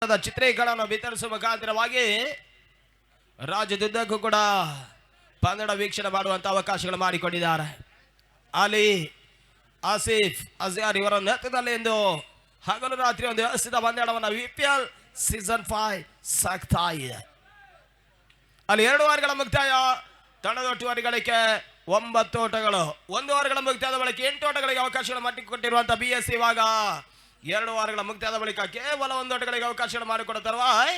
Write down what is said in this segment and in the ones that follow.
ಚಿತ್ರೀಕರಣ ವಿತರಿಸುವ ಮುಖಾಂತರವಾಗಿ ರಾಜ್ಯದುದ್ದಕ್ಕೂ ಕೂಡ ಕನ್ನಡ ವೀಕ್ಷಣೆ ಮಾಡುವಂತ ಅವಕಾಶಗಳು ಮಾಡಿಕೊಂಡಿದ್ದಾರೆ. ಅಲ್ಲಿ ಆಸಿಫ್ ಅಜಾರ್ ಇವರ ನೇತೃತ್ವದಲ್ಲಿ ಎಂದು ಹಗಲು ರಾತ್ರಿ ಒಂದು ವ್ಯವಸ್ಥಿತ ಪಂದ್ಯವನ್ನು ವಿಪಿಎಲ್ ಸೀಸನ್ 5 ಸಾಗ್ತಾ ಇದೆ. ಅಲ್ಲಿ 2 ಓವರ್ಗಳ ಮುಕ್ತಾಯ, ತಂಡದ ಒಟ್ಟುವರಿಗಳಿಗೆ 9 ಓಟಗಳು, 1 ಓವರ್ಗಳ ಮುಕ್ತಾಯದ ಬಳಿಕ 8 ಓಟಗಳಿಗೆ ಅವಕಾಶಗಳು ಮಾಡಿಕೊಟ್ಟಿರುವಂತಹ BSC ಇವಾಗ 2 ಓವರ್ಗಳ ಮುಕ್ತಾಯದ ಬಳಿಕ ಕೇವಲ 1 ಓಟಗಳಿಗೆ ಅವಕಾಶಗಳು ಮಾಡಿಕೊಡುತ್ತಾರೆ.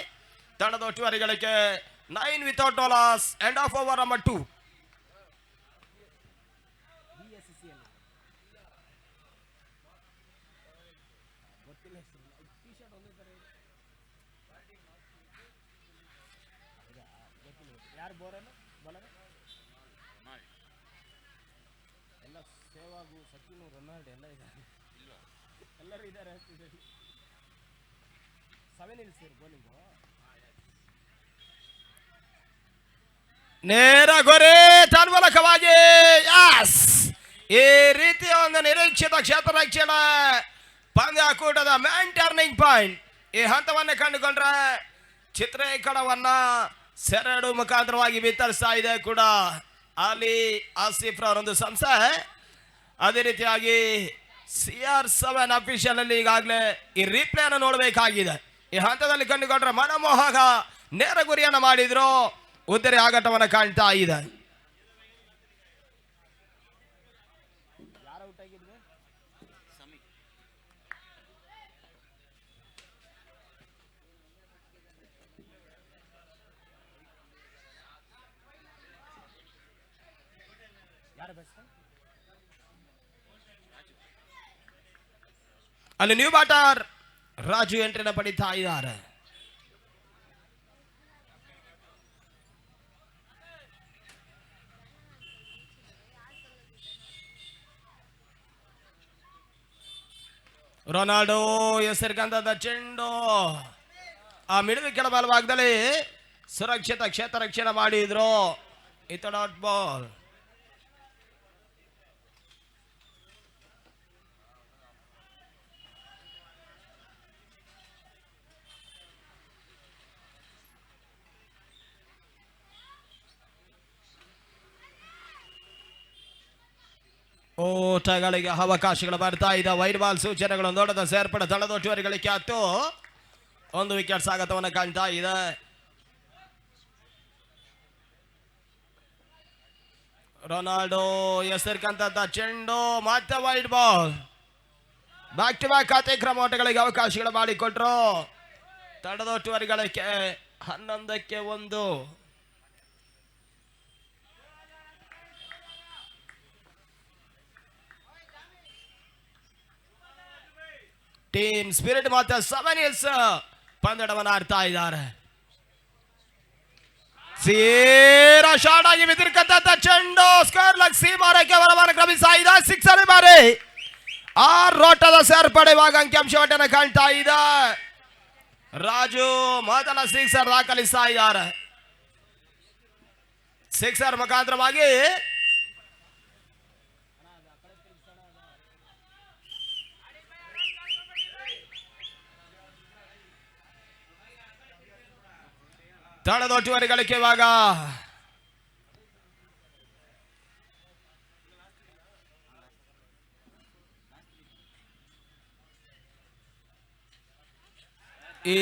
ತಂಡದ ಒಟ್ಟುವರಿಗಳಿಗೆ 9 without loss, end of over number 2. ನೇರ ಗೊರೆ ತನ್ಮೂಲಕವಾಗಿ ಈ ರೀತಿಯ ಒಂದು ನಿರೀಕ್ಷಿತ ಕ್ಷೇತ್ರ ರಕ್ಷಣೆ ಪಂದ್ಯಾಕೂಟದ ಮ್ಯಾನ್ ಟರ್ನಿಂಗ್ ಪಾಯಿಂಟ್ ಈ ಹಂತವನ್ನು ಕಂಡುಕೊಂಡ್ರೆ ಚಿತ್ರೀಕರಣವನ್ನ ಸೆರೆಡು ಮುಖಾಂತರವಾಗಿ ವಿತರಿಸ್ತಾ ಇದೆ ಕೂಡ ಅಲ್ಲಿ ಆಸಿಫ್ ರವರೊಂದು ಸಂಸ್ಥೆ. ಅದೇ ರೀತಿಯಾಗಿ CR7 ಅಫಿಷಿಯಲ್ ಅಲ್ಲಿ ಈಗಾಗಲೇ ಈ ರೀಪ್ಲೇ ಅನ್ನು ನೋಡಬೇಕಾಗಿದೆ. ಈ ಹಂತದಲ್ಲಿ ಕಂಡುಕೊಂಡ್ರೆ ಮನಮೋಹಕ ನೇರ ಗುರಿಯನ್ನು ಮಾಡಿದ್ರು, ಉದ್ದರಿ ಆಘಾತವನ್ನು ಕಾಣ್ತಾ ಇದೆ. ಅಲ್ಲಿ ನ್ಯೂ ಬ್ಯಾಟರ್ ರಾಜು ಎಂಟ್ರಿನ ಪಡಿತಾ ಇದ್ದಾರೆ. ರೊನಾಲ್ಡೋ ಹೆಸರಿಗಂತದ ಚೆಂಡು ಆ ಮಿಡಿದ ಕೆಳ ಬಲಭಾಗದಲ್ಲಿ ಸುರಕ್ಷಿತ ಕ್ಷೇತ್ರ ರಕ್ಷಣೆ ಮಾಡಿದ್ರು. ಇತ್ತ ಡಾಟ್ ಬಾಲ್. ಓಟಗಳಿಗೆ ಅವಕಾಶಗಳು ಬರ್ತಾ ಇದೆ. ವೈಡ್ ಬಾಲ್ ಸೂಚನೆಗಳು ನೋಡದ ಸೇರ್ಪಡೆ ತಂಡದ ಒಟ್ಟುವರಿಗಳಿಗೆ 10, 1 ವಿಕೆಟ್ ಸ್ವಾಗತವನ್ನು ಕಾಣ್ತಾ ಇದೆ. ರೊನಾಲ್ಡೋ ಹೆಸರಿಕಂತ ಚೆಂಡು ಮತ್ತೆ wide ball. Back to back ಅತಿಕ್ರಮ ಓಟಗಳಿಗೆ ಅವಕಾಶಗಳು ಮಾಡಿಕೊಟ್ರು. ತಂಡದ ಒಟ್ಟುವರಿಗಳಿಗೆ 11ಕ್ಕೆ 1. ಟೀಮ್ ಸ್ಪಿರಿಟ್ ಮತ್ತೆ 7 ಇಯರ್ಸ್ ಪಂದ್ಯವನ್ನು ಆಡ್ತಾ ಇದ್ದಾರೆ. ಸೇರಾ ಶಾಟ್ ಆಗಿ ಬಿದ್ದಿರಕಂತ ಚೆಂಡು ಸ್ಕ್ವೇರ್ ಲೆಗ್ ಸೀಮಾರಕ್ಕೆ ಹೊರವನ್ನು ಕ್ರಮಿಸ್ತಾ ಇದೆ. 6 ಬಾರಿ 6 ಓಟದ ಸೇರ್ಪಡೆ ಇವಾಗ ಅಂಕಿಅಂಶವನ್ನು ಕಾಣ್ತಾ ಇದೆ. ರಾಜು ಮೊದಲ 6 ದಾಖಲಿಸ್ತಾ ಇದ್ದಾರೆ. 6 ಮುಖಾಂತರವಾಗಿ ತಂಡದ ಒಟ್ಟುವರಿಗಳಿಗೆ ಇವಾಗ ಈ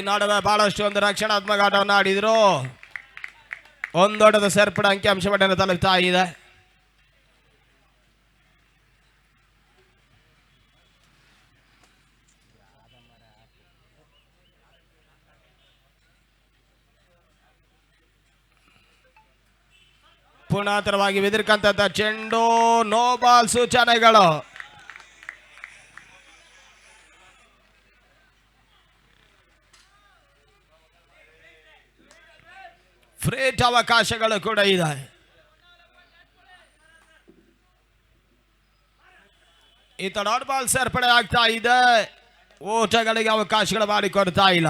ನಡುವೆ ಬಹಳಷ್ಟು ಒಂದು ರಕ್ಷಣಾತ್ಮಕ ಆಟವನ್ನು ಆಡಿದ್ರು. 1 ಓಟದ ಸೇರ್ಪಡೆ ಅಂಕಿಅಂಶವನ್ನು ತಲುಪ್ತಾ ಇದೆ. ಪುನಃತರವಾಗಿ ಬಿದಿರ್ಕಂತ ಚೆಂಡು, ನೋ ಬಾಲ್ ಸೂಚನೆಗಳು. ಫ್ರೀಟ್ ಅವಕಾಶಗಳು ಕೂಡ ಇದೆ. ಈತ ಡಾಟ್ ಬಾಲ್ ಸೇರ್ಪಡೆ ಆಗ್ತಾ ಇದೆ. ಓಟಗಳಿಗೆ ಅವಕಾಶಗಳು ಮಾಡಿಕೊಡ್ತಾ ಇಲ್ಲ.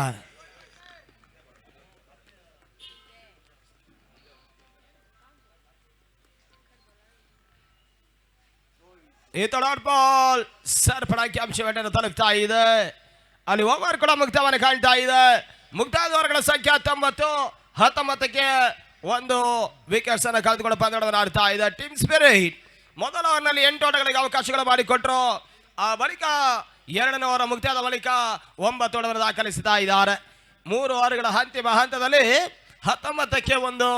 ಈ ಡಾಟ್ ಬಾಲ್ ಸರ್ಪಣಕ್ಕೆ ಅಂಶವನ್ನು ತಲುಪ್ತಾ ಇದೆ. ಅಲ್ಲಿ ಓವರ್ ಕೂಡ ಮುಕ್ತವನ್ನು ಕಾಣ್ತಾ ಇದೆ. ಮುಕ್ತಾದ ಓವರ್ಗಳ ಸಂಖ್ಯೆ 19ಕ್ಕೆ ಒಂದು ವಿಕೆಟ್ಸ್ ಅನ್ನು ಕಳೆದುಕೊಂಡು ಪಂದ್ಯವನ್ನು ಆಡ್ತಾ ಇದೆ ಟೀಮ್ ಸ್ಪಿರಿಟ್. ಮೊದಲ ಓವರ್ನಲ್ಲಿ 8 ಓಟಗಳಿಗೆ ಅವಕಾಶಗಳು ಮಾಡಿಕೊಟ್ರು. ಆ ಬಳಿಕ ಎರಡನೇ ಓವರ್ ಮುಕ್ತಾದ ಬಳಿಕ 9 ಓಟವನ್ನು ದಾಖಲಿಸ್ತಾ ಇದ್ದಾರೆ. 3 ಓವರ್ಗಳ ಅಂತಿಮ ಹಂತದಲ್ಲಿ 19ಕ್ಕೆ ಒಂದು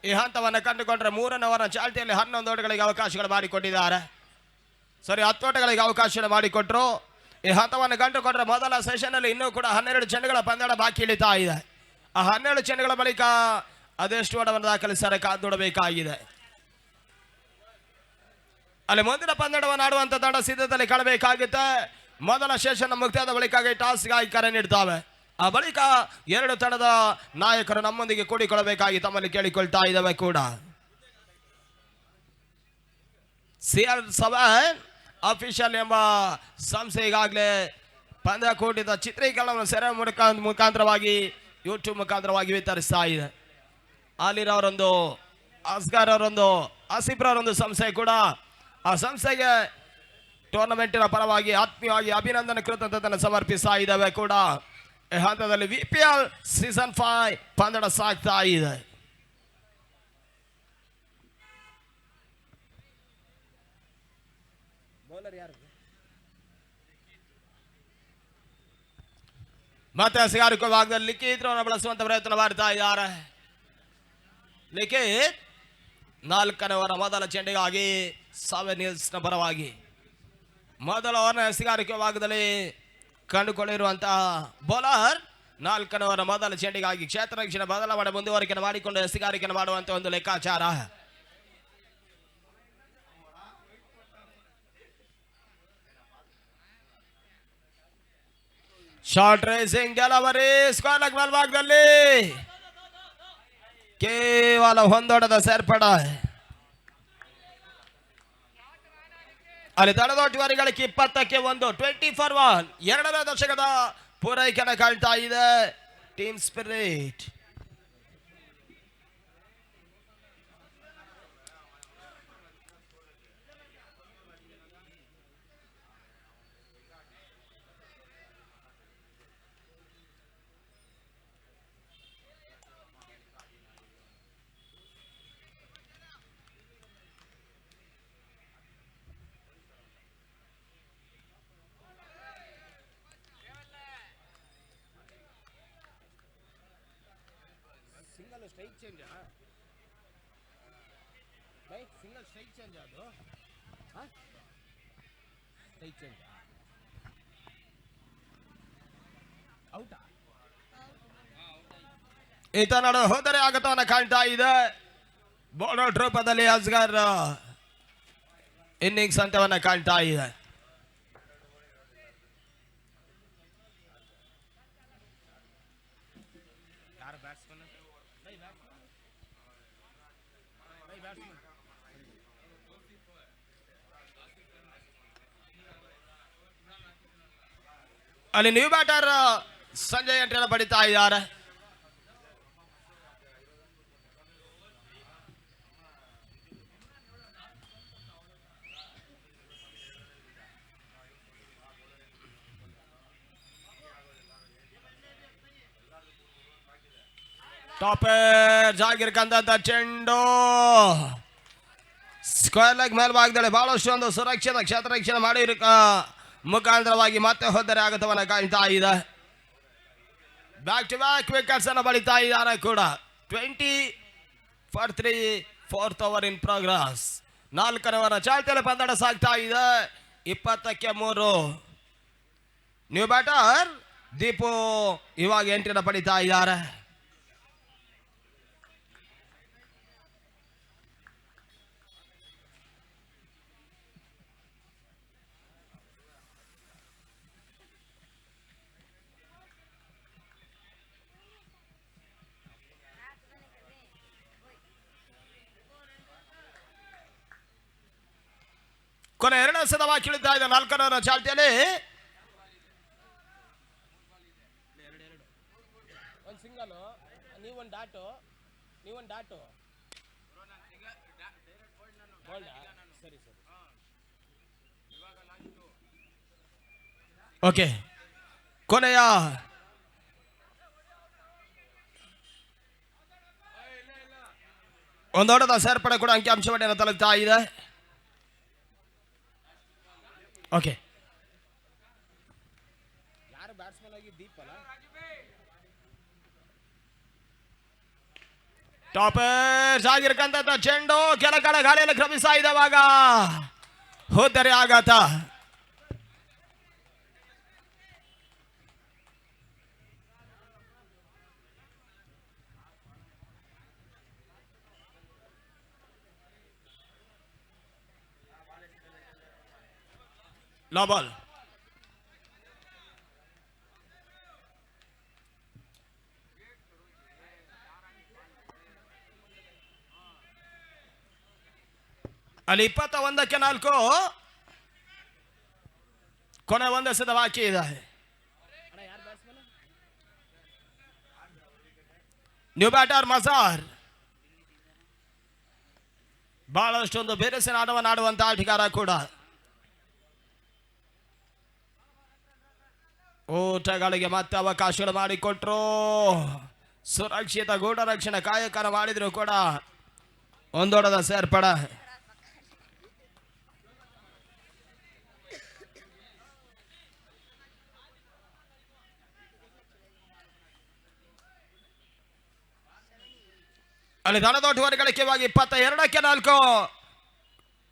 ಈ ಹಂತವನ್ನು ಕಂಡುಕೊಂಡ್ರೆ ಮೂರನೇ ಓವರ್ ಚಾಲ್ತಿಯಲ್ಲಿ 11 ಓಟಗಳಿಗೆ ಅವಕಾಶಗಳು ಮಾಡಿಕೊಟ್ಟಿದ್ದಾರೆ. 10 ಓಟಗಳಿಗೆ ಅವಕಾಶ ಮಾಡಿಕೊಟ್ರು. ಈ ಹಂತವನ್ನು ಕಂಡುಕೊಂಡ್ರೆ ಮೊದಲ ಸೆಷನ್ ಅಲ್ಲಿ ಇನ್ನೂ ಕೂಡ 12 ಚೆಂಡುಗಳ ಪಂದ್ಯ ಬಾಕಿ ಇಳಿತಾ ಇದೆ. ಆ 12 ಚೆಂಡುಗಳ ಬಳಿಕ ಅದೆಷ್ಟು ಓಟವನ್ನು ದಾಖಲಿಸಲು ಕಾದು ನೋಡಬೇಕಾಗಿದೆ. ಅಲ್ಲಿ ಮುಂದಿನ ಪಂದ್ಯವನ್ನು ಆಡುವಂತ ತಂಡ ಸಿದ್ಧತೆಯಲ್ಲಿ ಕಳಬೇಕಾಗುತ್ತೆ. ಮೊದಲ ಸೆಷನ್ ಮುಕ್ತಾದ ಬಳಿಕ ಟಾಸ್ಗಾಗಿ ಕರೆ ನೀಡ್ತಾವೆ. ಆ ಬಳಿಕ 2 ತಂಡದ ನಾಯಕರು ನಮ್ಮೊಂದಿಗೆ ಕೂಡಿಕೊಳ್ಳಬೇಕಾಗಿ ತಮ್ಮಲ್ಲಿ ಕೇಳಿಕೊಳ್ತಾ ಇದ್ದಾವೆ ಕೂಡ. CR7 ಅಫಿಷಿಯಲ್ ಎಂಬ ಸಂಸ್ಥೆ ಈಗಾಗಲೇ ಪಂದ್ಯ ಕೂಡಿದ ಚಿತ್ರೀಕರಣವನ್ನು ಸೆರೆ ಮುಖಾಂತರವಾಗಿ ಯೂಟ್ಯೂಬ್ ಮುಖಾಂತರವಾಗಿ ವಿತರಿಸ್ತಾ ಇದೆ. ಅಲಿರ್ ಅವರೊಂದು, ಅಸ್ಗರ್ ಅವರೊಂದು, ಆಸಿಫ್ರವರೊಂದು ಸಂಸ್ಥೆ ಕೂಡ ಆ ಸಂಸ್ಥೆಗೆ ಟೂರ್ನಮೆಂಟಿನ ಪರವಾಗಿ ಆತ್ಮೀಯವಾಗಿ ಅಭಿನಂದನೆ ಕೃತಜ್ಞತೆಯನ್ನು ಸಮರ್ಪಿಸ್ತಾ ಇದ್ದಾವೆ ಕೂಡ. ಈ ಹಂತದಲ್ಲಿ VPL ಸೀಸನ್ 5 ಪಂದ್ಯ ಸಾಗ್ತಾ ಇದೆ. ಮತ್ತೆ ಸಿಗಾರಿಕೋ ಭಾಗದಲ್ಲಿ ಲಿಖಿತ್ ಬಳಸುವಂತ ಪ್ರಯತ್ನ ಮಾಡ್ತಾ ಇದ್ದಾರೆ. ಲಿಖಿತ್ 4ನೇ ಓವರ್ ಮೊದಲ ಚೆಂಡಿಗಾಗಿ ಸಾವೆನ್ ಹಿಲ್ಸ್ನ ಪರವಾಗಿ ಮೊದಲ ಓವರ್ನ ಸಿಗಾರಿಕೆ ಭಾಗದಲ್ಲಿ ಕಂಡುಕೊಂಡಿರುವಂತಹ ಬೌಲರ್ 4ನೇ ಓವರ್ ಮೊದಲ ಚೆಂಡಿಗಾಗಿ ಕ್ಷೇತ್ರ ರಕ್ಷಣೆ ಬದಲಾವಣೆ ಮುಂದುವರಿಕೆ ಮಾಡಿಕೊಂಡು ಸಿಗಾರಿಕೆ ಮಾಡುವಂತ ಒಂದು ಲೆಕ್ಕಾಚಾರ. Short rising delivery square leg ಮೇಲ್ಭಾಗದಲ್ಲಿ ಕೇವಲ ಒಂದೊಡದ ಸೇರ್ಪಡ. ಅಲ್ಲಿ ತಡೆದೋಟುವರಿಗಳಿಗೆ 20ಕ್ಕೆ 1 20 for 1 ಎರಡನೇ ದಶಕದ ಪೂರೈಕೆಯನ್ನು ಕಾಣ್ತಾ ಇದೆ team spirit. Strike change single strike change ಅದು ಸ್ಟ್ರೈಕ್ ಚೇಂಜ್ ಔಟಾ ಈತ ನಡು ಹೋದರೆ ಆಗತವನ್ನ ಕಾಣ್ತಾ ಇದೆ. ಬೌಲರ್ ರೂಪದಲ್ಲಿ ಅಸ್ಗರ್ ಇನ್ನಿಂಗ್ಸ್ ಅಂತವನ್ನ ಕಾಣ್ತಾ ಇದೆ. ಅಲ್ಲಿ ನ್ಯೂ ಬ್ಯಾಟರ್ ಸಂಜಯ್ ಎಂಟ್ರಿಯನ್ನು ಪಡಿತಾ ಇದ್ದಾರೆ. ಟಾಪರ್ ಜಾಗಿರ್ಕಂತ ಚೆಂಡು ಸ್ಕ್ವೇರ್ ಲೆಗ್ ಮೇಲ್ಭಾಗದಲ್ಲಿ ಬಹಳಷ್ಟು ಒಂದು ಸುರಕ್ಷಿತ ಕ್ಷೇತ್ರ ರಕ್ಷಣೆ ಮಾಡಿ ಮುಖಾಂತರವಾಗಿ ಮತ್ತೆ ಹೋದರೆ ಆಗತವನ್ನ ಕಾಣ್ತಾ ಇದೆ. ಬ್ಯಾಕ್ ಟು ಬ್ಯಾಕ್ ವಿಕೆಟ್ಸ್ ಅನ್ನು ಬಳಿತಾ ಇದ್ದಾರೆ ಕೂಡ. 20 for 3 4th over in progress. 4ನೇ ಓವರ್ ಚಾಲ್ತಿಯಲ್ಲಿ ಪಂದ್ಯ ಸಾಗ್ತಾ ಇದೆ. 20ಕ್ಕೆ 3 ನ್ಯೂ ಬ್ಯಾಟರ್ ದೀಪು ಇವಾಗ ಎಂಟ್ರಿನ ಪಡಿತಾ ಇದ್ದಾರೆ. ಕೊನೆ 2 ಸದವಾಗಿ ಕೀಳುತ್ತಾ ಇದೆ 4ನೇ ಓವರ್ ಚಾಲ್ತಿಯಲ್ಲಿ. ಒಂದು ಸಿಂಗಲ್ ನೀವೊಂದು ಡಾಟು ಸರಿ ಸರಿ ಓಕೆ. ಕೊನೆಯ ಒಂದೋಟದ ಸೇರ್ಪಡೆ ಕೂಡ ಅಂಕಿಅಂಶವನ್ನು ತಲುಪ್ತಾ ಇದೆ. ಓಕೆ, ಟಾಪರ್ಸ್ ಆಗಿರ್ತಕ್ಕಂಥ ಚೆಂಡು ಕೆಲ ಕಡೆ ಗಾಳಿಯಲ್ಲಿ ಕ್ರಮಿಸ್ತಾ ಇದ್ದವಾಗ ಹೋದರೆ ಆಘಾತ. Low ball. ಅಲ್ಲಿ 21-4 ಕೊನೆ ಒಂದು ಎಸೆತ ಬಾಕಿ ಇದೆ. ನ್ಯೂ ಬ್ಯಾಟರ್ ಮಜಾರ್ ಬಹಳಷ್ಟೊಂದು ಬೇರೆಸಿನ ಆಟವನ್ನು ಆಡುವಂತ ಆಟಗಾರ ಕೂಡ. ಓಟಗಳಿಗೆ ಮತ್ತೆ ಅವಕಾಶಗಳು ಮಾಡಿಕೊಟ್ರು. ಸುರಕ್ಷಿತ ಗೂಢ ರಕ್ಷಣೆ ಕಾಯಕನ ಮಾಡಿದ್ರು ಕೂಡ ಒಂದೊಡದ ಸೇರ್ಪಡೆ. ಅಲ್ಲಿ ದಣದೊಡ್ಡುವರೆಗಳಿಕೆವಾಗಿ 22-4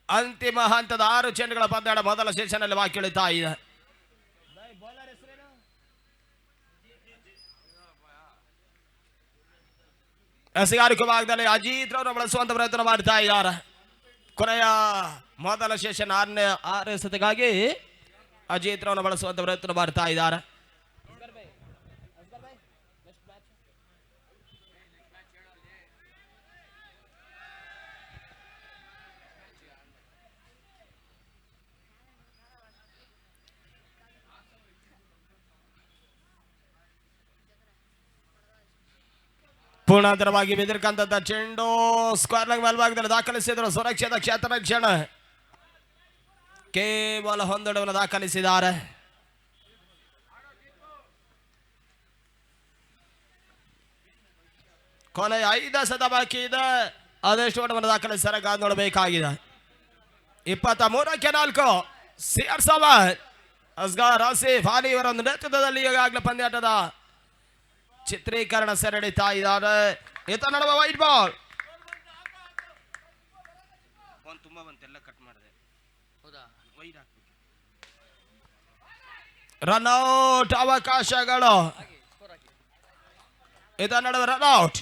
ಅಂತಿಮ ಹಂತದ 6 ಚೆಂಡುಗಳ ಪಂದ್ಯಾಟ ಮೊದಲ ಸೆಷನ್ನಲ್ಲಿ ಬಾಕಿ ಉಳಿತಾ ಇದೆ. ಎಸೆಗಾರಿಕೆ ಭಾಗದಲ್ಲಿ ಅಜಿತ್ ರವರು ಬಳಸುವಂತ ಪ್ರಯತ್ನ ಮಾಡ್ತಾ ಇದ್ದಾರೆ. ಕೊನೆಯ ಮೊದಲ ಸೆಷನ್ 6 ಎಸೆತಗಾಗಿ ಅಜಿತ್ ರವರು ಬಳಸುವಂತ ಪ್ರಯತ್ನ ಮಾಡ್ತಾ ಇದ್ದಾರೆ. ಪೂರ್ಣಾಂತರವಾಗಿ ಬಿದ್ದಿರ್ತಕ್ಕಂಥ ಚೆಂಡು ಸ್ಕ್ವೇರ್ ಲೆಗ್ ಮೇಲ್ಭಾಗದಲ್ಲಿ ದಾಖಲಿಸಿದರು. ಸುರಕ್ಷಿತ ಕ್ಷೇತ್ರ ರಕ್ಷಣೆ ಕೇವಲ ಹೊಂದಡವನ್ನು ದಾಖಲಿಸಿದ್ದಾರೆ. ಕೊನೆಯ 5 ಎಸೆತ ಬಾಕಿ ಇದೆ. ಅದೆಷ್ಟು ಓಟವನ್ನು ದಾಖಲಿಸಿದ್ದಾರೆ ಕಾದು ನೋಡಬೇಕಾಗಿದೆ. 23-4 CR7 ಅಸ್ಗರ್ ಆಸಿಫ್ ಅಲಿ ಇವರ ಒಂದು ನೇತೃತ್ವದಲ್ಲಿ ಈಗಾಗಲೇ ಪಂದ್ಯಾಟದ ಚಿತ್ರೀಕರಣ ಸೆರೆಡಿತಾ ಇದ್ದಾರೆ. ಈತ ನಡುವೆ ವೈಟ್ ಬಾಲ್. ರನ್ಔಟ್ ಅವಕಾಶಗಳು. ಈತ ನಡುವೆ ರನ್ಔಟ್.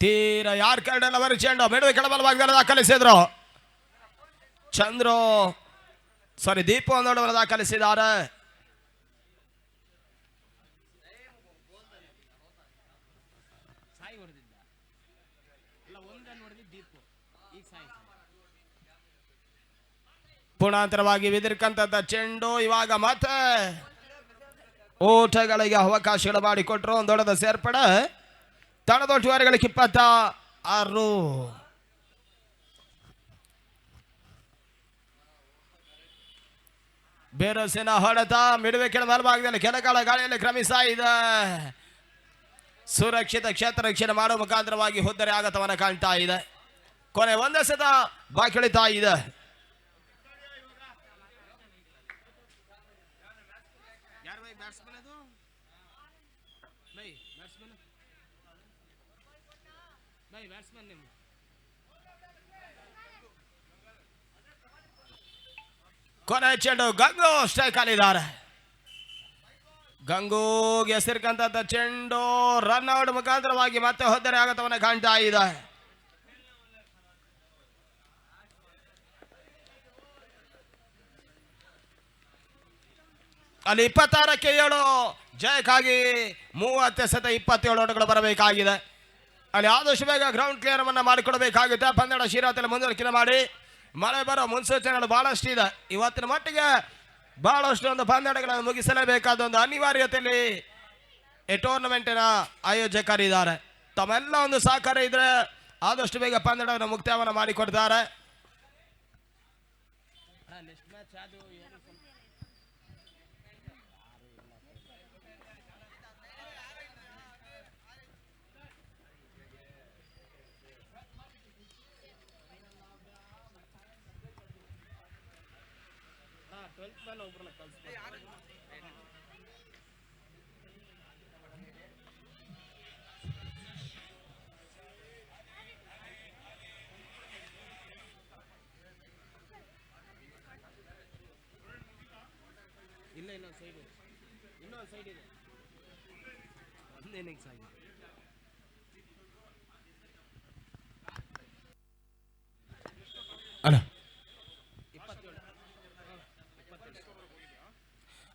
ತೀರ ಯಾರ್ ಕರಡಲ್ಲ ಅವರು ಚೆಂಡು ಬಿಡುವ ಕೆಳಬಲ ಭಾಗದಲ್ಲಿ ದಾಖಲಿಸಿದ್ರು. ದೀಪು ಒಂದೊಡವನ್ನು ದಾಖಲಿಸಿದ್ದಾರೆ. ಪೂರ್ಣಾಂತರವಾಗಿ ಬಿದ್ದಿರ್ತಕ್ಕಂಥ ಚೆಂಡು ಇವಾಗ ಮತ್ತೆ ಓಟಗಳಿಗೆ ಅವಕಾಶಗಳು ಮಾಡಿಕೊಟ್ರು. ಒಂದೊಡದ ಸೇರ್ಪಡೆ. ತಣದೊಟ್ಟುವರೆಗಳಿಗೆ 26. ಬೇರಸಿನ ಹೊಡೆತ ಮಿಡುವೆ ಕೆಳ ಮೇಲ್ಭಾಗದಲ್ಲಿ ಕೆಲಕಾಲ ಗಾಳಿಯಲ್ಲಿ ಕ್ರಮಿಸ್ತಾ ಇದೆ. ಸುರಕ್ಷಿತ ಕ್ಷೇತ್ರ ರಕ್ಷಣೆ ಮಾಡುವ ಮುಖಾಂತರವಾಗಿ ಹುದ್ದರಿ ಆಘಾತವನ್ನು ಕಾಣ್ತಾ ಇದೆ. ಕೊನೆ ಒಂದೆಸೆತ ಬಾಕಿ ಉಳಿತಾ ಇದೆ. ಕೊನೆ ಚೆಂಡು ಗಂಗು ಸ್ಟ್ರೈಕ್ ಅಲ್ಲಿದ್ದಾರೆ. ಗಂಗೂಗೆ ಸೇರ್ಕಂತ ಚೆಂಡು ರನ್ಔಟ್ ಮುಖಾಂತರವಾಗಿ ಮತ್ತೆ ಹೊದ್ದರೆ ಆಘಾತವನ್ನು ಕಾಣ್ತಾ ಇದೆ. ಅಲ್ಲಿ 26-7 ಜಯಕ್ಕಾಗಿ 30-27 ಓಟಗಳು ಬರಬೇಕಾಗಿದೆ. ಅಲ್ಲಿ ಆದಷ್ಟು ಬೇಗ ಗ್ರೌಂಡ್ ಕ್ಲಿಯರ್ ಅನ್ನ ಮಾಡಿಕೊಡಬೇಕಾಗುತ್ತೆ. ಪಂದ್ಯದ ಶಿರಾತಲ್ಲಿ ಮುಂದುವರಿಕೆ ಮಾಡಿ ಮಳೆ ಬರೋ ಮುನ್ಸೂಚನೆಗಳು ಬಹಳಷ್ಟು ಇದೆ. ಇವತ್ತಿನ ಮಟ್ಟಿಗೆ ಬಹಳಷ್ಟು ಒಂದು ಪಂದ್ಯಗಳನ್ನು ಮುಗಿಸಲೇಬೇಕಾದ ಒಂದು ಅನಿವಾರ್ಯತೆಯಲ್ಲಿ ಈ ಟೂರ್ನಮೆಂಟಿನ ಆಯೋಜಕರಿದ್ದಾರೆ. ತಮ್ಮೆಲ್ಲ ಒಂದು ಸಹಕಾರ ಇದ್ರೆ ಆದಷ್ಟು ಬೇಗ ಪಂದ್ಯವನ್ನು ಮುಕ್ತಾಯವನ್ನು ಮಾಡಿಕೊಡ್ತಾರೆ.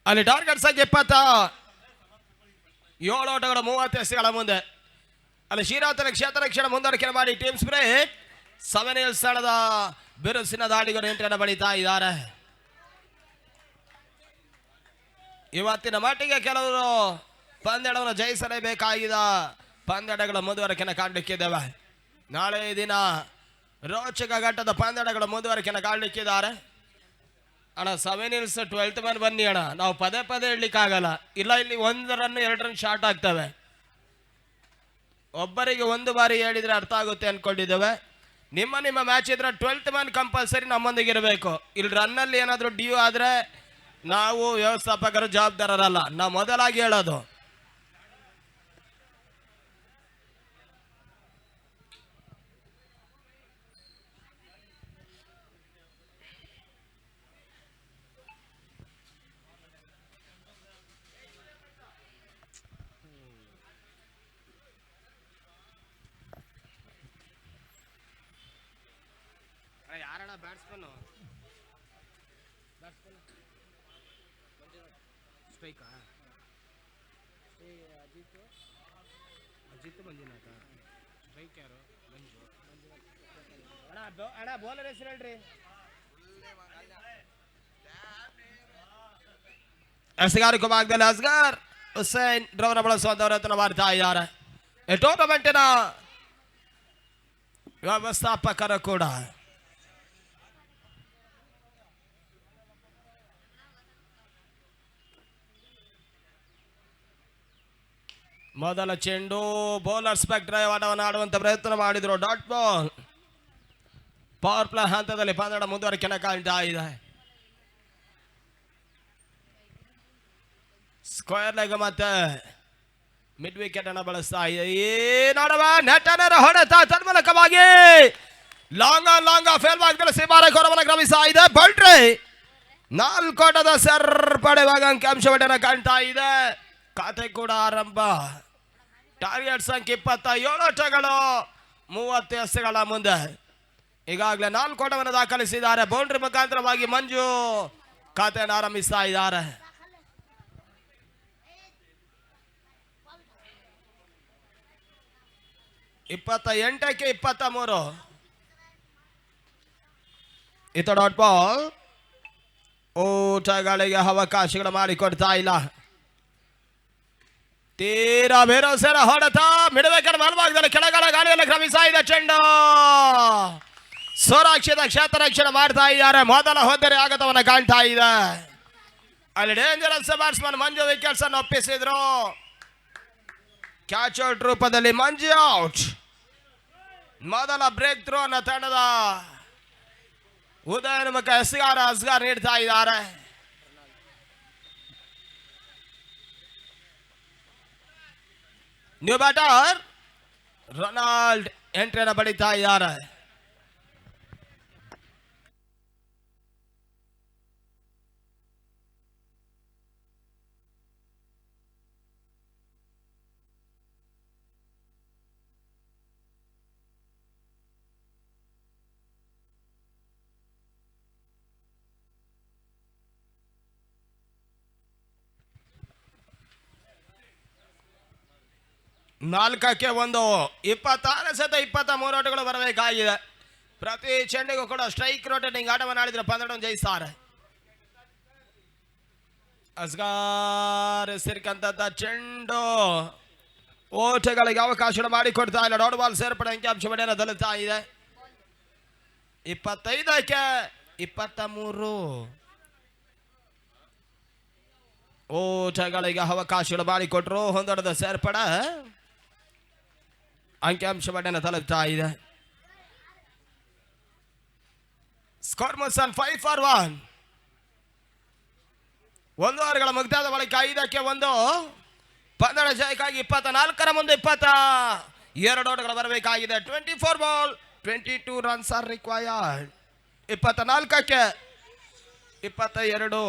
ಅಲ್ಲಿ ಟಾರ್ಗೆಟ್ ಸಂಖ್ಯೆ 27 ಓಟಗಳು 30 ಎಸೆಗಳ ಮುಂದೆ. ಅಲ್ಲಿ ಶಿರಾತನ ಕ್ಷೇತ್ರ ರಕ್ಷಣ ಮುಂದುವರಿಕೆ ಮಾಡಿ ಟೀಮ್ ಸ್ಪ್ರೇಟ್ 7 ಸ್ಥಳದ ಬಿರುಸಿನ ದಾಳಿಗಳು ಎಂಟನ್ನು ಬಳಿತಾ ಇದ್ದಾರೆ. ಇವತ್ತಿನ ಮಟ್ಟಿಗೆ ಕೆಲವರು ಪಂದ್ಯವನ್ನು ಜಯಿಸಲೇಬೇಕಾಗಿದ್ದ ಪಂದ್ಯಗಳ ಮುಂದುವರಿಕೆಯನ್ನು ಕಾಣಲಿಕ್ಕಿದ್ದೇವೆ. ನಾಳೆ ದಿನ ರೋಚಕ ಘಟ್ಟದ ಪಂದ್ಯಗಳ ಮುಂದುವರಿಕೆಯನ್ನು ಕಾಣಲಿಕ್ಕಿದ್ದಾರೆ. ಅಣ್ಣ 7 ಇನ್ಸ್ 12th ಮ್ಯಾನ್ ಬನ್ನಿ ಅಣ್ಣ, ನಾವು ಪದೇ ಪದೇ ಹೇಳಲಿಕ್ಕಾಗಲ್ಲ. ಇಲ್ಲ, ಇಲ್ಲಿ 1 ರನ್ 2 ರನ್ ಶಾರ್ಟ್ ಆಗ್ತವೆ. ಒಬ್ಬರಿಗೆ 1 ಬಾರಿ ಹೇಳಿದ್ರೆ ಅರ್ಥ ಆಗುತ್ತೆ ಅನ್ಕೊಂಡಿದ್ದೇವೆ. ನಿಮ್ಮ ಮ್ಯಾಚ್ ಇದ್ರೆ 12th ಮ್ಯಾನ್ ಕಂಪಲ್ಸರಿ ನಮ್ಮೊಂದಿಗೆ ಇರಬೇಕು. ಇಲ್ಲಿ ರನ್ನಲ್ಲಿ ಏನಾದರೂ ಡ್ಯೂ ಆದರೆ ನಾವು ವ್ಯವಸ್ಥಾಪಕರು ಜವಾಬ್ದಾರರಲ್ಲ, ನಾವು ಮೊದಲಾಗಿ ಹೇಳೋದು. ಯಾರಣ್ಣ ಬ್ಯಾಟ್ಸ್ಮನ್ನು ಸ್ಟ್ರೈಕಾ? ಅಜಿತ್ ಮಂಜುನಾಥ. ಸ್ಟ್ರೈಕ್ ಯಾರು? ಮಂಜು. ಅಣ್ಣ ಬೌಲರ್ ಹೆಸರು ಹೇಳ್ರಿ. ಎಸೆಗಾರಿಕೆ ಭಾಗದಲ್ಲಿ ಅಸ್ಗರ್ ಹುಸೇನ್ ಡ್ರವನ ಬಳಸುವಂತವರನ್ನು ಮಾಡ್ತಾ ಇದ್ದಾರೆ. ಈ ಟೂರ್ನಮೆಂಟಿನ ವ್ಯವಸ್ಥಾಪಕರು ಕೂಡ ಮೊದಲ ಚೆಂಡು ಬೌಲರ್ ಸ್ಪೆಕ್ ಡ್ರೈವ್ ಆಟವನ್ನು ಆಡುವಂತ ಪ್ರಯತ್ನ ಮಾಡಿದ್ರು. Dot ball. ಪವರ್ ಪ್ಲೇ ಹಂತದಲ್ಲಿ ಪಂದ್ಯದ ಮುಂದುವರಿಕೆಯನ್ನು ಕಾಣ್ತಾ ಇದೆ. ಸ್ಕ್ವೇರ್ ಲೆಗ್ ಮತ್ತೆ ಮಿಡ್ ವಿಕೆಟ್ ಅನ್ನು ಬಳಸ್ತಾ ಇದೆ. ಏನಾಡುವ ನೆಟ್ಟನರ ಹೊಡೆತ ತನ್ಮೂಲಕವಾಗಿ ಲಾಂಗ್ ಫೇಲ್ ಭಾಗದಲ್ಲಿ ಸಿಂಹಾರಕೋರವನ್ನು ಕ್ರಮಿಸ್ತಾ ಇದೆ. ಬೌಂಡ್ರಿ 4 ಓಟದ ಪಡೆಯುವಾಗ ಅಂಕಿಅಂಶವನ್ನು ಕಾಣ್ತಾ ಇದೆ. ಖಾತೆ ಕೂಡ ಆರಂಭ. ಟಾರ್ಗೆಟ್ ಸಂಖ್ಯೆ 27 ಓಟಗಳು 30 ಎಸೆಗಳ ಮುಂದೆ. ಈಗಾಗಲೇ 4 ಓಟವನ್ನು ದಾಖಲಿಸಿದ್ದಾರೆ. ಬೌಂಡ್ರಿ ಮುಖಾಂತರವಾಗಿ ಮಂಜು ಖಾತೆಯನ್ನು ಆರಂಭಿಸ್ತಾ ಇದ್ದಾರೆ. ಇಪ್ಪತ್ತ 23 ಇತ್ತ ಡಾಟ್ ಬಾಲ್. ಓಟಗಳಿಗೆ ಅವಕಾಶಗಳು ಮಾಡಿಕೊಡ್ತಾ ಇಲ್ಲ. ತೀರಾ ಭೇರಸೆರ ಹೊಡೆತ ಮಿಡಬೇಕರ ಬಲಭಾಗದಲ್ಲಿ ಕೆಳಗಡೆ ಗಾಳಿಯಲ್ಲಿ ಕ್ರಮಿಸ್ತಾ ಇದೆ. ಚೆಂಡು ಸುರಕ್ಷಿತ ಕ್ಷೇತ್ರ ರಕ್ಷಣೆ ಮಾಡ್ತಾ ಇದ್ದಾರೆ. ಮೊದಲ ಹೊದ್ದರೆ ಆಗತವನ್ನ ಕಾಣ್ತಾ ಇದೆ. ಅಲ್ಲಿ ಡೇಂಜರಸ್ ಬ್ಯಾಟ್ಸ್ಮನ್ ಮಂಜು ವಿಕೆಟ್ಸ್ ಅನ್ನು ಒಪ್ಪಿಸಿದ್ರು. ಕ್ಯಾಚ್ ಔಟ್ ರೂಪದಲ್ಲಿ ಮಂಜು ಔಟ್. ಮೊದಲ ಬ್ರೇಕ್ ಥ್ರೂ ಅನ್ನ ತಂಡದ ಉದಯನ್ಮುಖ ಅಸ್ಗಾರ್ ನೀಡ್ತಾ ಇದ್ದಾರೆ. ನ್ಯೂ ಬ್ಯಾಟರ್ ರೊನಾಲ್ಡ್ ಎಂಟ್ರಿಯನ್ನು ಪಡಿತಾ ಇದ್ದಾರೆ. 4ಕ್ಕೆ 1, 26 ಸತ 23 ಓಟಗಳು ಬರಬೇಕಾಗಿದೆ. ಪ್ರತಿ ಚೆಂಡಿಗೂ ಕೂಡ ಸ್ಟ್ರೈಕ್ ರೊಟೇಟಿಂಗ್ ಆಟವನ್ನು ಆಡಿದ್ರೆ ಪಂದ್ಯವನ್ನು ಜಯಿಸ್ತಾರೆ. ಅಸ್ಗಾರ್ ಸಿರ್ಕಂತ ಚೆಂಡು ಓಟಗಳಿಗೆ ಅವಕಾಶ ಮಾಡಿಕೊಡ್ತಾ ಇಲ್ಲ. ಡಾಟ್ ಬಾಲ್ ಸೇರ್ಪಡೆ ಅಂಕಿಅಂಶ ಬಡಿಯನ್ನು ತಲುಪ್ತಾ ಇದೆ. 25ಕ್ಕೆ 23 ಓಟಗಳಿಗೆ ಅವಕಾಶಗಳು ಮಾಡಿಕೊಟ್ರು. ಹೊಂದೊಡದ ಸೇರ್ಪಡೆ ಅಂಕಿಅಂಶ ಬಡಿಯನ್ನು ತಲುಪ್ತಾ ಇದೆ. Score ಮೊಸನ್ 5 for 1. 1 ಓವರ್ಗಳ ಮುಕ್ತಾಯದ ಬಳಿಕ 5ಕ್ಕೆ 1 ಪಂದ್ಯದ ಜಯಕ್ಕಾಗಿ 24ರ ಮುಂದೆ 22 ಓಟಗಳು ಬರಬೇಕಾಗಿದೆ. 24 ಬಾಲ್ 22 ರನ್ಸ್ ಆರ್ ರಿಕ್ವೈರ್ಡ್. 24ಕ್ಕೆ 22.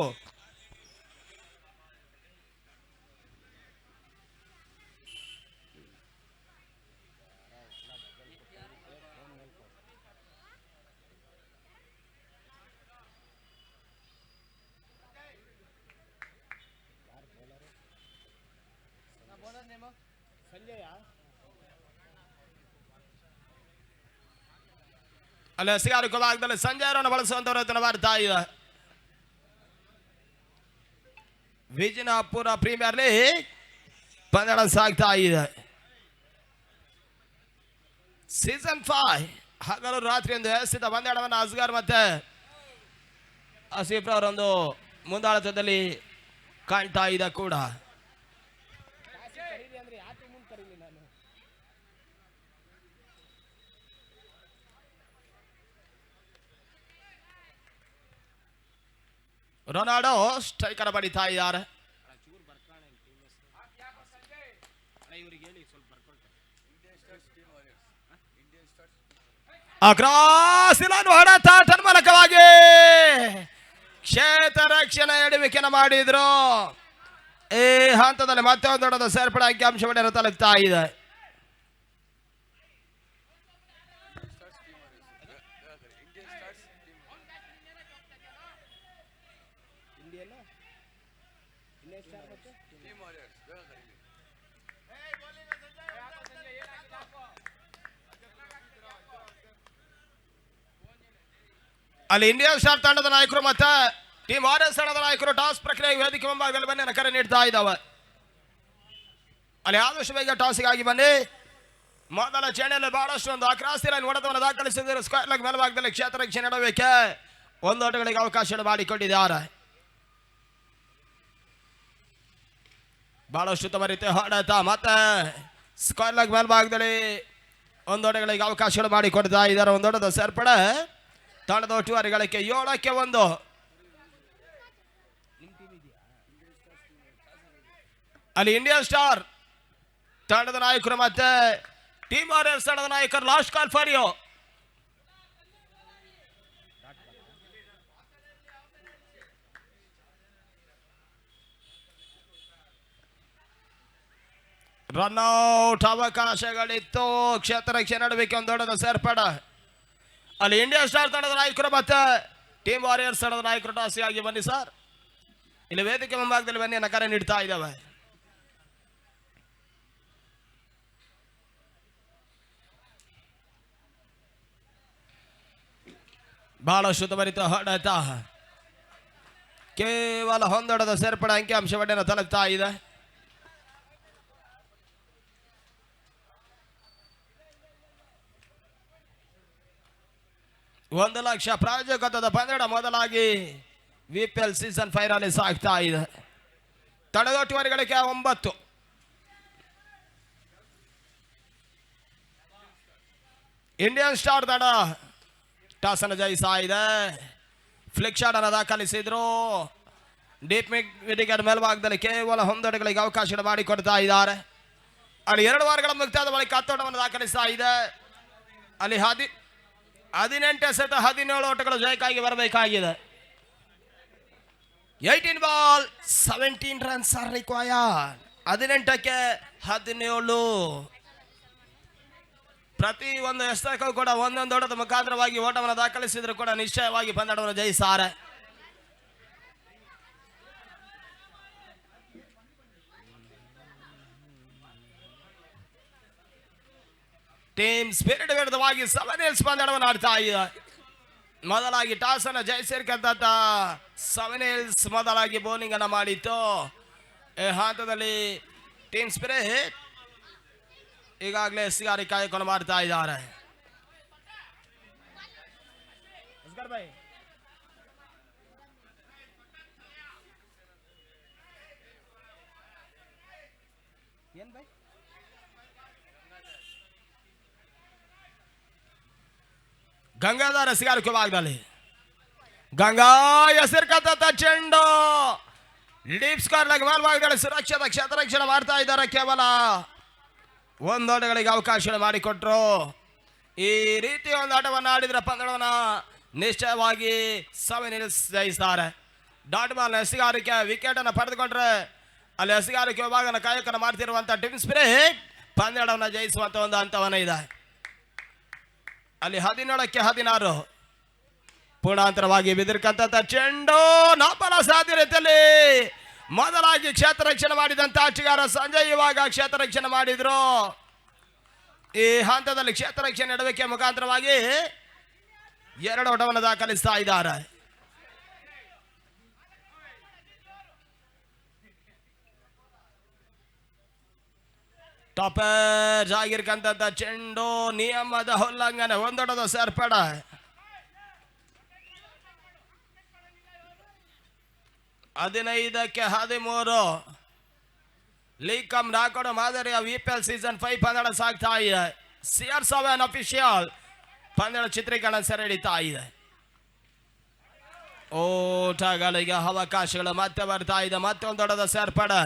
ಅಲ್ಲಿ ಸಿಗಾರು ಭಾಗದಲ್ಲಿ ಸಂಜಯ್ ಅವರನ್ನು ಬಳಸುವಂತವರು ಬರ್ತಾ ಇದೆ. ವಿಜಯಪುರ ಪ್ರೀಮಿಯರ್ ಲೀಗ್ ಪಂದ್ಯ ಸಾಗ್ತಾ ಇದೆ. ಸೀಸನ್ 5 ಹಗಲು ರಾತ್ರಿ ಒಂದು ವ್ಯವಸ್ಥಿತ ಪಂದ್ಯವನ್ನು ಅಸ್ಗಾರ್ ಮತ್ತೆ ಆಸಿಫ್ ಅವರೊಂದು ಮುಂದಾಳತ್ವದಲ್ಲಿ ಕಾಣ್ತಾ ಇದೆ ಕೂಡ. ರೊನಾಲ್ಡೋ ಸ್ಟ್ರೈಕರ್ ಬಡಿತಾ ಇದ್ದಾರೆ. ಅಕ್ರಾಸಿಲನ್ನು ಹೊಡೆತ ತನ್ಮೂಲಕವಾಗಿ ಕ್ಷೇತ್ರ ರಕ್ಷಣೆ ಎಡವಿಕೆಯನ್ನು ಮಾಡಿದ್ರು. ಈ ಹಂತದಲ್ಲಿ ಮತ್ತೊಂದು ದೊಡ್ಡದ ಸೇರ್ಪಡೆ ಅಂಕಿಅಂಶ ಬಡಿಯನ್ನು ತಲುಪ್ತಾ ಇದೆ. ಅಲ್ಲಿ ಇಂಡಿಯನ್ ಸ್ಟಾರ್ ತಂಡದ ನಾಯಕರು ಮತ್ತೆ ಟೀಮ್ ವಾರಿಯರ್ಸ್ ತಂಡದ ನಾಯಕರು ಟಾಸ್ ಪ್ರಕ್ರಿಯೆ ವೇದಿಕೆ ಮುಂಭಾಗದಲ್ಲಿ ಬನ್ನಿ ಕರೆ ನೀಡ್ತಾ ಇದ್ದಾವೆ. ಅಲ್ಲಿ ಆದಷ್ಟು ಬೇಗ ಟಾಸ್ಗಾಗಿ ಬನ್ನಿ. ಮೊದಲ ಚೇಣಿಯಲ್ಲಿ ಬಹಳಷ್ಟು ಒಂದು ಅಕ್ರಾಸ್ ಲೈನ್ ಹೊಡೆತವನ್ನು ದಾಖಲಿಸಿದರೆ ಸ್ಕ್ವೇರ್ ಲೆಗ್ ಮೇಲ್ಭಾಗದಲ್ಲಿ ಕ್ಷೇತ್ರ ರಕ್ಷಣೆ ನಡಬೇಕೆ 1 ಓಟಗಳಿಗೆ ಅವಕಾಶ ಮಾಡಿಕೊಂಡಿದ್ದಾರೆ. ಬಹಳಷ್ಟು ಉತ್ತಮ ರೀತಿ ಹೊಡೆತ ಮತ್ತೆ ಸ್ಕ್ವೇರ್ ಲೆಗ್ ಮೇಲ್ಭಾಗದಲ್ಲಿ 1 ಓಟಗಳಿಗೆ ಅವಕಾಶಗಳು ಮಾಡಿಕೊಡ್ತಾ ಇದ್ದಾರೆ. 1 ಓಟದ ಸೇರ್ಪಡೆ ತಂಡದ ಒಟ್ಟುವರಿ ಗಳಿಕೆ 7ಕ್ಕೆ 1. ಅಲ್ಲಿ ಇಂಡಿಯನ್ ಸ್ಟಾರ್ ತಂಡದ ನಾಯಕರು ಮತ್ತೆ ಟೀಮ್ ವಾರಿಯರ್ಸ್ ತಂಡದ ನಾಯಕರು last call for you. Run out ಅವಕಾಶಗಳಿತ್ತು. ಕ್ಷೇತ್ರ ರಕ್ಷಣೆ ನಡುವಿಕೆ 1 ಓಟದ ಸೇರ್ಪಡೆ. ಅಲ್ಲಿ ಇಂಡಿಯನ್ ಸ್ಟಾರ್ ತಂಡದ ನಾಯಕರು ಮತ್ತೆ ಟೀಮ್ ವಾರಿಯರ್ಸ್ ತಂಡದ ನಾಯಕರು ಟಾಸಿಗಾಗಿ ಬನ್ನಿ ಸರ್. ಇಲ್ಲಿ ವೇದಿಕೆ ಮುಂಭಾಗದಲ್ಲಿ ಬನ್ನಿ ಕರೆ ನೀಡ್ತಾ ಇದ್ದಾವೆ. ಬಹಳಷ್ಟು ಉತ್ತಮರಿತ ಹೊಡೆತ ಕೇವಲ 1 ಓಟದ ಸೇರ್ಪಡೆ ಅಂಕಿಅಂಶ ಬಡ್ಡಿಯನ್ನು ತಲುಪ್ತಾ ಇದೆ. ₹1,00,000 ಪ್ರಾಯೋಜಕತ್ವದ ಪಂದ್ಯ ಮೊದಲಾಗಿ ವಿಪಿಎಲ್ ಸೀಸನ್ 5 ರಲ್ಲಿ ಸಾಗ್ತಾ ಇದೆ. ತಂಡದ ಒಟ್ಟುವರಿ ಗಳಿಕೆ 9. ಇಂಡಿಯನ್ ಸ್ಟಾರ್ ತಂಡ ಟಾಸ್ ಅನ್ನು ಜಯಿಸ್ತಾ ಇದೆ. ಫ್ಲಿಕ್ ಶಾಟ್ ಅನ್ನು ದಾಖಲಿಸಿದ್ರು. ಡೀಪ್ ವಿಕೆಟ್ ಮೇಲ್ಭಾಗದಲ್ಲಿ ಕೇವಲ 1 ಓಟಗಳಿಗೆ ಅವಕಾಶ ಮಾಡಿಕೊಡ್ತಾ ಇದ್ದಾರೆ. ಅಲ್ಲಿ 2 ವಾರಗಳ ಮುಕ್ತಾಯದ ಬಳಿಕ 10 ಓಟವನ್ನು ದಾಖಲಿಸ್ತಾ ಇದೆ. ಅಲ್ಲಿ 18 ಸತ 17 ಓಟಗಳು ಜಯಕ್ಕಾಗಿ ಬರಬೇಕಾಗಿದೆ. 18 ಬಾಲ್ 17 ರನ್ಸ್ ಆರ್ ರಿಕ್ವೈರ್ಡ್. 18ಕ್ಕೆ 17. ಪ್ರತಿ ಒಂದು ಎಸ್ತಕ್ಕೂ ಕೂಡ ಒಂದೊಂದು ಓಟದ ಮುಖಾಂತರವಾಗಿ ಓಟವನ್ನು ದಾಖಲಿಸಿದ್ರು ಕೂಡ ನಿಶ್ಚಯವಾಗಿ ಪಂದ್ಯವನ್ನು ಜಯಿಸ್ತಾರೆ. ಟೀಮ್ ಸ್ಪಿರಿಟ್ ವಿರುದ್ಧವಾಗಿ 7 ಹಿಲ್ಸ್ ಪಂದ್ಯವನ್ನು ಆಡ್ತಾ ಇದೆ. ಮೊದಲಾಗಿ ಟಾಸ್ ಅನ್ನು ಜಯಿಸಿರ್ತಕ್ಕಂಥ 7 ಹಿಲ್ಸ್ ಮೊದಲಾಗಿ ಬೌಲಿಂಗ್ ಅನ್ನು ಮಾಡಿತ್ತು. ಈ ಹಂತದಲ್ಲಿ ಟೀಮ್ ಸ್ಪಿರಿಟ್ ಈಗಾಗಲೇ ಎಸ್ಗಾರಿ ಕಾಯಕವನ್ನು ಮಾಡ್ತಾ ಇದ್ದಾರೆ. ಗಂಗಾಧರ ಎಸ್ಗಾರಿಕೆ ಭಾಗದಲ್ಲಿ ಗಂಗಾ ಎಸೆರ್ಕಂತ ಚೆಂಡು ಡೀಪ್ ಸ್ಕೋರ್ ಭಾಗದಲ್ಲಿ ಸುರಕ್ಷಿತ ಕ್ಷೇತ್ರರಕ್ಷಣೆ ಮಾಡ್ತಾ ಇದ್ದಾರೆ. ಕೇವಲ 1 ಓಟಗಳಿಗೆ ಅವಕಾಶ ಮಾಡಿಕೊಟ್ರು. ಈ ರೀತಿ ಒಂದು ಆಟವನ್ನು ಆಡಿದ್ರೆ ಪಂದ್ಯವನ್ನು ನಿಶ್ಚಯವಾಗಿ 7 ಹಿಲ್ಸ್ ಜಯಿಸ್ತಾರೆ. ಡಾಟ್ ಬಾಲ್ ಎಸೆಗಾರಿಕೆ ವಿಕೆಟ್ ಅನ್ನು ಪಡೆದುಕೊಂಡ್ರೆ ಅಲ್ಲಿ ಎಸೆಗಾರಿಕೆ ವಿಭಾಗನ ಕಾಯಕನ ಮಾಡ್ತಿರುವಂತ ಟೀಮ್ ಸ್ಪಿರಿಟ್ ಪಂದ್ಯವನ್ನು ಜಯಿಸುವಂತ ಒಂದು ಹಂತವನ್ನ ಇದೆ. ಅಲ್ಲಿ 17ಕ್ಕೆ 16 ಪೂರ್ಣಾಂತರವಾಗಿ ಬಿದಿರ್ಕಂತ ಚೆಂಡು ನಾಪಲ ಸಾಧ್ಯ ರೀತಿಯಲ್ಲಿ ಮೊದಲಾಗಿ ಕ್ಷೇತ್ರ ರಕ್ಷಣೆ ಮಾಡಿದಂತ ಆಟಗಾರ ಸಂಜಯ್ ಇವಾಗ ಕ್ಷೇತ್ರ ರಕ್ಷಣೆ ಮಾಡಿದ್ರು. ಈ ಹಂತದಲ್ಲಿ ಕ್ಷೇತ್ರ ರಕ್ಷಣೆ ನಡುವಿಕೆ ಮುಖಾಂತರವಾಗಿ 2 ಓಟವನ್ನು ದಾಖಲಿಸ್ತಾ ಇದ್ದಾರೆ. ಟಾಪರ್ ಆಗಿರ್ಕಂತ ಚೆಂಡು ನಿಯಮದ ಉಲ್ಲಂಘನೆ, 1 ಓಟದ ಸೇರ್ಪಡೆ. ಹದಿನೈದಕ್ಕೆ 13 ಲೀಗ್ ಕಮ್ ರಾಕೋಡ ಮಾದರಿಯ ವಿಪಿಎಲ್ ಸೀಸನ್ 5 ಪಂದ್ಯ ಸಾಗ್ತಾ ಇದೆ. CR7 ಅಫಿಷಿಯಲ್ ಪಂದ್ಯದ ಚಿತ್ರೀಕರಣ ಸೆರೆ ಹಿಡಿತಾ ಇದೆ. ಓಟಗಳಿಗೆ ಅವಕಾಶಗಳು ಮತ್ತೆ ಬರ್ತಾ ಇದೆ. ಮತ್ತೊಂದು ದೊಡ್ಡದ ಸೇರ್ಪಡೆ.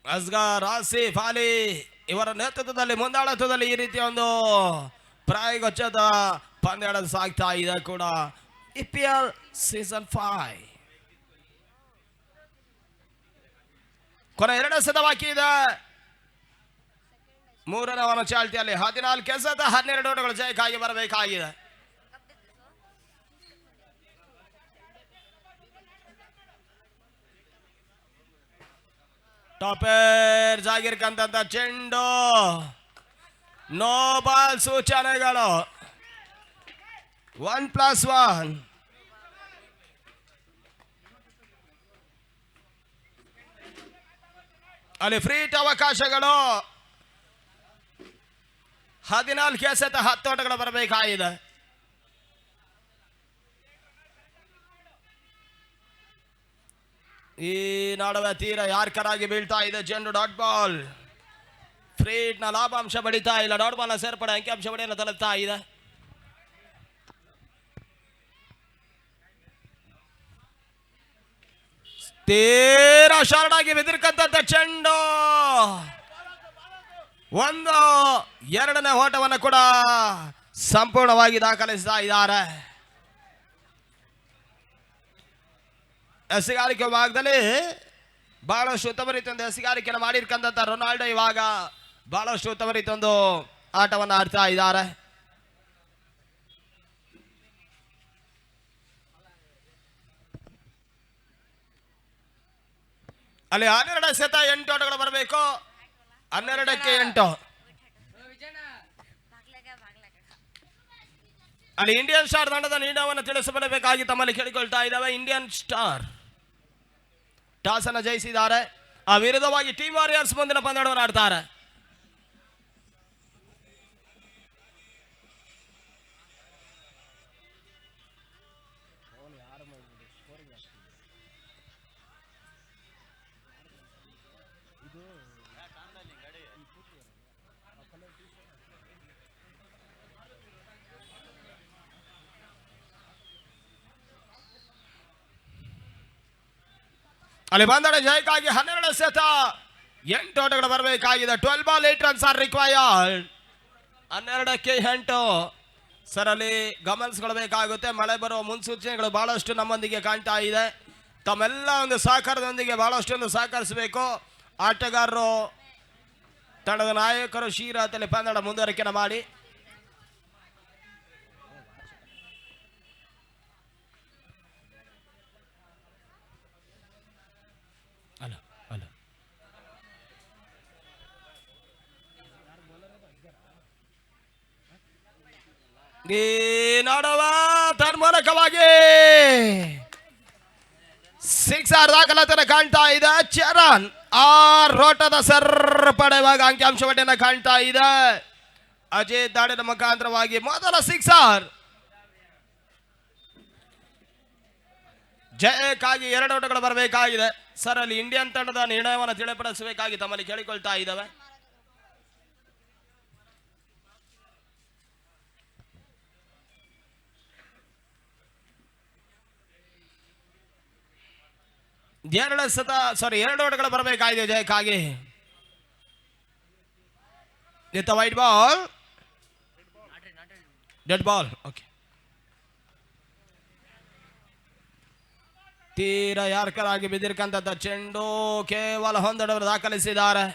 ಅಸ್ಗರ್ ಆಸಿಫ್ ಅಲಿ ಇವರ ನೇತೃತ್ವದಲ್ಲಿ ಮುಂದಾಳತ್ವದಲ್ಲಿ ಈ ರೀತಿಯ ಒಂದು ಪ್ರಾಯೋಗಿಕ ಪಂದ್ಯ ಸಾಗ್ತಾ ಇದೆ ಕೂಡ IPL ಸೀಸನ್ 5 ಕೊನೆ 2 ಎಸೆತ ಬಾಕಿ ಇದೆ. 3ನೇ ಚಾಲ್ತಿಯಲ್ಲಿ 14 ಎಸೆತ 12 ಓಟಗಳು ಜಯಕ್ಕಾಗಿ ಬರಬೇಕಾಗಿದೆ. ಟಾಪರ್ ಆಗಿರ್ಕಂತ ಚೆಂಡು ನೋ ಬಾಲ್ ಸೂಚನೆಗಳು 1+1. ಅಲ್ಲಿ ಫ್ರೀಟ್ ಅವಕಾಶಗಳು 14 ಎಸೆತ 10 ಓಟಗಳು ಬರಬೇಕಾಗಿದೆ. ಈ ನಡುವೆ ತೀರ ಯಾರ್ಕರಾಗಿ ಬೀಳ್ತಾ ಇದೆ ಚೆಂಡು. ಡಾಟ್ ಬಾಲ್ ಫ್ರೀಟ್ ನ ಲಾಭಾಂಶ ಬಡಿತಾ ಇಲ್ಲ. ಡಾಟ್ ಬಾಲ್ ನ ಸೇರ್ಪಡೆ ಅಂಕಿಅಂಶ ಬಡಿಯನ್ನು ತಲುಪ್ತಾ ಇದೆ. ತೀರ ಶಾರ್ಟ್ ಆಗಿ ಬೆದರ್ಕಂತ ಚೆಂಡು 2ನೇ ಓಟವನ್ನು ಕೂಡ ಸಂಪೂರ್ಣವಾಗಿ ದಾಖಲಿಸ್ತಾ ಇದ್ದಾರೆ. ಎಸೆಗಾರಿಕೆ ಭಾಗದಲ್ಲಿ ಬಹಳಷ್ಟು ಉತ್ತಮ ರೀತಿಯೊಂದು ಎಸೆಗಾರಿಕೆಯನ್ನು ಮಾಡಿರ್ಕಂತ ರೊನಾಲ್ಡೋ ಇವಾಗ ಬಹಳಷ್ಟು ಉತ್ತಮ ರೀತಿಯೊಂದು ಆಟವನ್ನು ಆಡ್ತಾ ಇದ್ದಾರೆ. ಅಲ್ಲಿ 12 ಎಸೆತ 8 ಓಟಗಳು ಬರಬೇಕು. 12ಕ್ಕೆ 8. ಅಲ್ಲಿ ಇಂಡಿಯನ್ ಸ್ಟಾರ್ ತಂಡದ ನಿರ್ಣಯವನ್ನು ತಿಳಿಸಬರಬೇಕಾಗಿ ತಮ್ಮಲ್ಲಿ ಕೇಳಿಕೊಳ್ತಾ ಇದ್ದಾವೆ. ಇಂಡಿಯನ್ ಸ್ಟಾರ್ ಟಾಸ್ ಅನ್ನು ಜಯಿಸಿದ್ದಾರೆ. ಆ ವಿರುದ್ಧವಾಗಿ ಟೀಮ್ ವಾರಿಯರ್ಸ್ ಮುಂದಿನ ಪಂದ್ಯವನ್ನು ಆಡ್ತಾರೆ. ಅಲ್ಲಿ ಬಂದಡೆ ಜಯಕ್ಕಾಗಿ 12 ಎಸೆತ 8 ಓಟಗಳು ಬರಬೇಕಾಗಿದೆ. 12 ಬಾಲ್ 8 ರನ್ಸ್ ಆರ್ ರಿಕ್ವೈರ್ಡ್. 12ಕ್ಕೆ 8. ಸರ್ ಅಲ್ಲಿ ಗಮನಿಸ್ಕೊಳ್ಬೇಕಾಗುತ್ತೆ. ಮಳೆ ಬರುವ ಮುನ್ಸೂಚನೆಗಳು ಬಹಳಷ್ಟು ನಮ್ಮೊಂದಿಗೆ ಕಾಣ್ತಾ ಇದೆ. ತಮ್ಮೆಲ್ಲ ಒಂದು ಸಹಕಾರದೊಂದಿಗೆ ಬಹಳಷ್ಟು ಸಹಕರಿಸಬೇಕು. ಆಟಗಾರರು ತಂಡದ ನಾಯಕರು ಶೀಘ್ರದಲ್ಲಿ ಪಂದ್ಯದ ಮುಂದುವರಿಕೆಯನ್ನು ಮಾಡಿ. ಅಲ್ಲ ಈ ನೋಡುವ ತನ್ಮೂಲಕವಾಗಿ ಸಿಕ್ಸರ್ ದಾಖಲಾತಿನ ಕಾಣ್ತಾ ಇದೆ. ಚರಣ್ ಆ ರೋಟದ ಪಡೆಯುವಾಗ ಅಂಕಿಅಂಶವನ್ನ ಕಾಣ್ತಾ ಇದೆ. ಅಜಯ್ ದಾಳಿನ ಮುಖಾಂತರವಾಗಿ ಮೊದಲ ಸಿಕ್ಸರ್. ಜಯಕ್ಕಾಗಿ 2 ಓಟಗಳು ಬರಬೇಕಾಗಿದೆ. ಸರ್ ಅಲ್ಲಿ ಇಂಡಿಯನ್ ತಂಡದ ನಿರ್ಣಯವನ್ನು ತಿಳಿಪಡಿಸಬೇಕಾಗಿ ತಮ್ಮಲ್ಲಿ ಕೇಳಿಕೊಳ್ತಾ ಇದ್ದಾವೆ. ಎರಡು ಓಟಗಳು ಬರಬೇಕಾಗಿದೆ ಜಯಕ್ಕಾಗಿ. With white ball, dead ball. Okay, ತೀರ ಯಾರ್ಕರಾಗಿ ಬಿದ್ದಿರ್ಕಂತ ಚೆಂಡು ಕೇವಲ 1 ಓವರ್ ದಾಖಲಿಸಿದ್ದಾರೆ.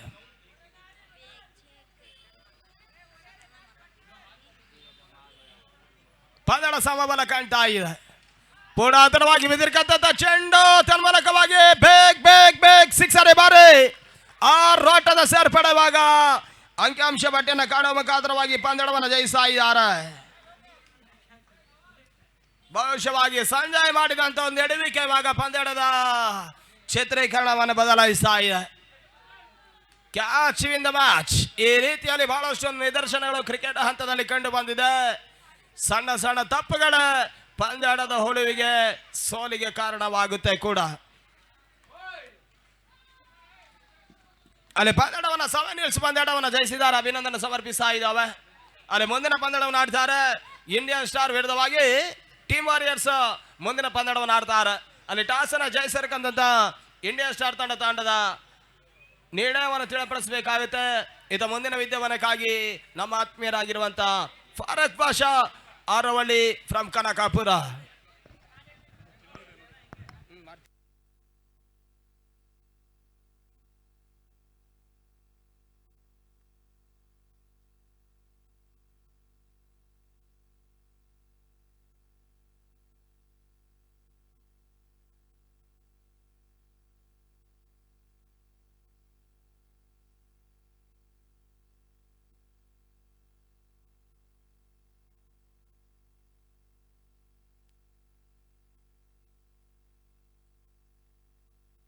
ಪಂದ್ಯದ ಸಮಬಲ ಕಾಣ್ತಾ ಇದೆ. ಪುರಾತನವಾಗಿ ಬಿದ್ದಿರ್ಕಂತ ಚೆಂಡು ತನ್ಮೂಲಕವಾಗಿ ಬೇಗ್ ಸಿಕ್ಸರ್ ಬಾರಿ ಆ ರೋಟದ ಸೇರ್ಪಡೆವಾಗ ಅಂಕಿಅಂಶ ಪಟ್ಟಿಯನ್ನು ಕಾಣುವ ಮುಖಾಂತರವಾಗಿ ಪಂದ್ಯವನ್ನು ಜಯಿಸ್ತಾ ಇದ್ದಾರೆ. ಭವಿಷ್ಯವಾಗಿ ಸಂಜಯ್ ಮಾಡಿದಂತ ಒಂದು ಎಡವಿಕೆ ಇವಾಗ ಪಂದ್ಯದ ಚಿತ್ರೀಕರಣವನ್ನು ಬದಲಾಯಿಸ್ತಾ ಇದೆ. Catch win the match. ಈ ರೀತಿಯಲ್ಲಿ ಬಹಳಷ್ಟು ನಿದರ್ಶನಗಳು ಕ್ರಿಕೆಟ್ ಹಂತದಲ್ಲಿ ಕಂಡು ಬಂದಿದೆ. ಸಣ್ಣ ಸಣ್ಣ ತಪ್ಪುಗಳ ಪಂದ್ಯದ ಹುಳುವಿಗೆ ಸೋಲಿಗೆ ಕಾರಣವಾಗುತ್ತೆ ಕೂಡ. ಅಲ್ಲಿ ಪಂದ್ಯವನ್ನು 7 ಇಯರ್ಸ್ ಪಂದ್ಯವನ್ನು ಜಯಿಸಿದ್ದಾರೆ. ಅಭಿನಂದನೆ ಸಮರ್ಪಿಸ್ತಾ ಇದ್ದಾವೆ. ಅಲ್ಲಿ ಮುಂದಿನ ಪಂದ್ಯವನ್ನು ಆಡ್ತಾರೆ ಇಂಡಿಯನ್ ಸ್ಟಾರ್ ವಿರುದ್ಧವಾಗಿ ಟೀಮ್ ವಾರಿಯರ್ಸ್ ಮುಂದಿನ ಪಂದ್ಯವನ್ನು ಆಡ್ತಾರೆ. ಅಲ್ಲಿ ಟಾಸ್ ಅನ್ನು ಜಯಿಸಿರ್ತಕ್ಕಂಥ ಇಂಡಿಯನ್ ಸ್ಟಾರ್ ತಂಡದ ನಿರ್ಣಯವನ್ನು ತಿಳಿಪಡಿಸಬೇಕಾಗುತ್ತೆ. ಇತ ಮುಂದಿನ ವಿದ್ಯಮಾನಕ್ಕಾಗಿ ನಮ್ಮ ಆತ್ಮೀಯರಾಗಿರುವಂತ ಫಾರೂಕ್ ಪಾಷಾ ಆರವಳ್ಳಿ ಫ್ರಮ್ ಕನಕಾಪುರ.